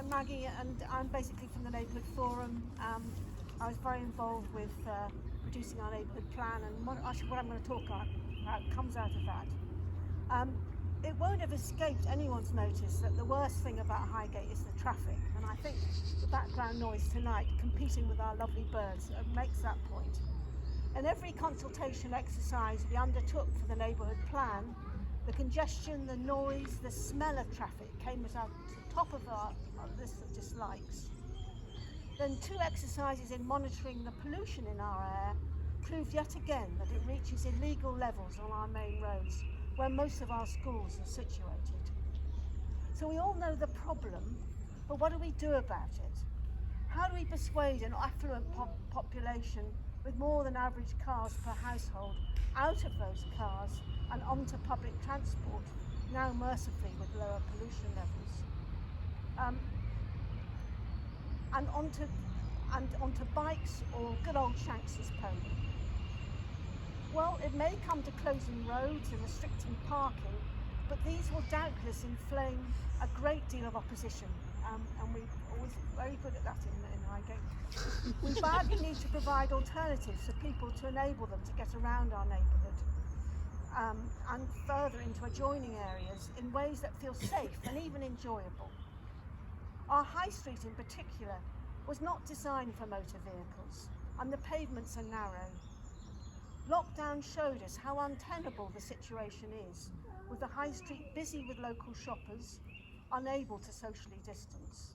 I'm Maggie, and I'm basically from the Neighbourhood Forum. I was very involved with producing our neighbourhood plan, and what I'm going to talk about comes out of that. It won't have escaped anyone's notice that the worst thing about Highgate is the traffic, and I think the background noise tonight, competing with our lovely birds, makes that point. In every consultation exercise we undertook for the neighbourhood plan, the congestion, the noise, the smell of traffic came at the top of our list of dislikes. Then 2 exercises in monitoring the pollution in our air proved yet again that it reaches illegal levels on our main roads, where most of our schools are situated. So we all know the problem, but what do we do about it? How do we persuade an affluent population with more than average cars per household out of those cars and onto public transport, now mercifully with lower pollution levels, and onto bikes or good old Shanks's pony? Well, it may come to closing roads and restricting parking, but these will doubtless inflame a great deal of opposition, and we're always very good at that in Highgate. We badly need to provide alternatives for people to enable them to get around our neighbourhood, and further into adjoining areas in ways that feel safe and even enjoyable. Our high street in particular was not designed for motor vehicles, and the pavements are narrow. Lockdown showed us how untenable the situation is, with the high street busy with local shoppers, unable to socially distance.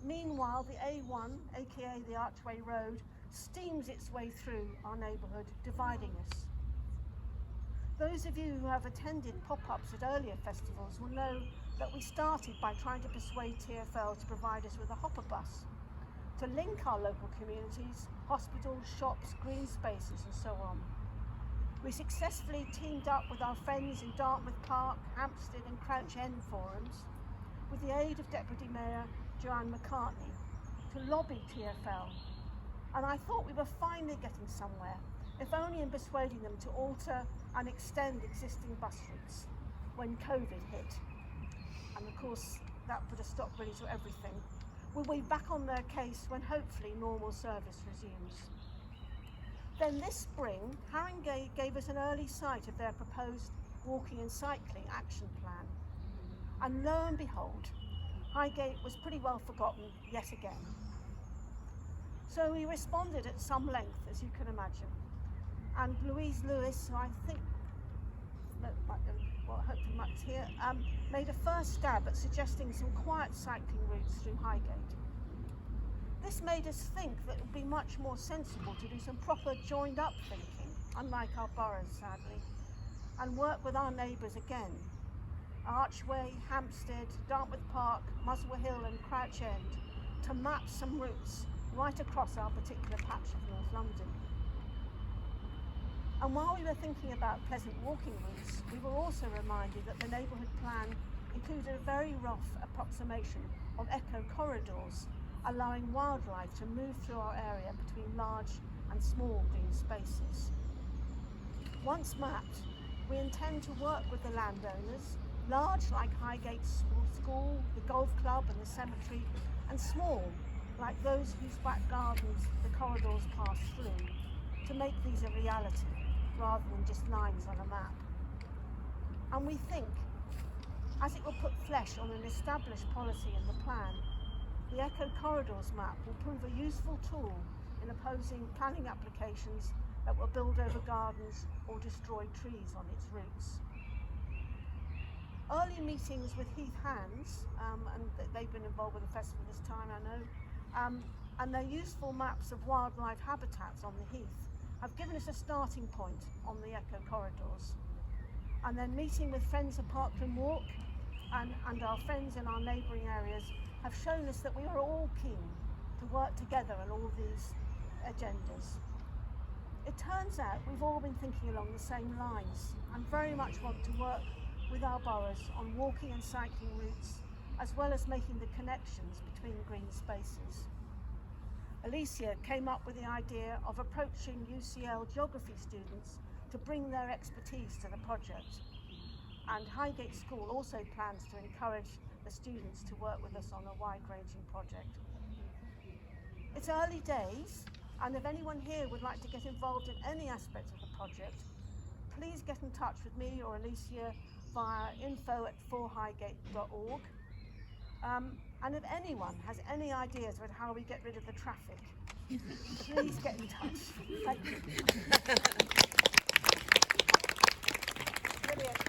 Meanwhile, the A1, aka the Archway Road, steams its way through our neighbourhood, dividing us. Those of you who have attended pop-ups at earlier festivals will know that we started by trying to persuade TfL to provide us with a hopper bus to link our local communities, hospitals, shops, green spaces and so on. We successfully teamed up with our friends in Dartmouth Park, Hampstead and Crouch End forums with the aid of Deputy Mayor Joanne McCartney to lobby TfL, and I thought we were finally getting somewhere, if only in persuading them to alter and extend existing bus routes when COVID hit. And of course, that put a stop really to everything. We'll be back on their case when hopefully normal service resumes. Then this spring, Haringey gave us an early sight of their proposed walking and cycling action plan. And lo and behold, Highgate was pretty well forgotten yet again. So we responded at some length, as you can imagine. And Louise Lewis, who I think, hopefully Matt's here, made a first stab at suggesting some quiet cycling routes through Highgate. This made us think that it would be much more sensible to do some proper joined up thinking, unlike our boroughs sadly, and work with our neighbours again. Archway, Hampstead, Dartmouth Park, Muswell Hill and Crouch End, to map some routes right across our particular patch of North London. And while we were thinking about pleasant walking routes, we were also reminded that the neighbourhood plan included a very rough approximation of eco corridors, allowing wildlife to move through our area between large and small green spaces. Once mapped, we intend to work with the landowners, large like Highgate School, the golf club and the cemetery, and small like those whose back gardens the corridors pass through, to make these a reality rather than just lines on a map. And we think, as it will put flesh on an established policy in the plan, the Eco Corridors map will prove a useful tool in opposing planning applications that will build over gardens or destroy trees on its routes. Early meetings with Heath Hands, and they've been involved with the festival this time, I know, and their useful maps of wildlife habitats on the Heath have given us a starting point on the Eco Corridors. And then meeting with friends of Parkland Walk and our friends in our neighbouring areas have shown us that we are all keen to work together on all these agendas. It turns out we've all been thinking along the same lines and very much want to work with our boroughs on walking and cycling routes, as well as making the connections between green spaces. Alicia came up with the idea of approaching UCL geography students to bring their expertise to the project. And Highgate School also plans to encourage the students to work with us on a wide-ranging project. It's early days, and if anyone here would like to get involved in any aspect of the project, please get in touch with me or Alicia via info@4highgate.org. And if anyone has any ideas about how we get rid of the traffic, please get in touch. Thank you. Brilliant.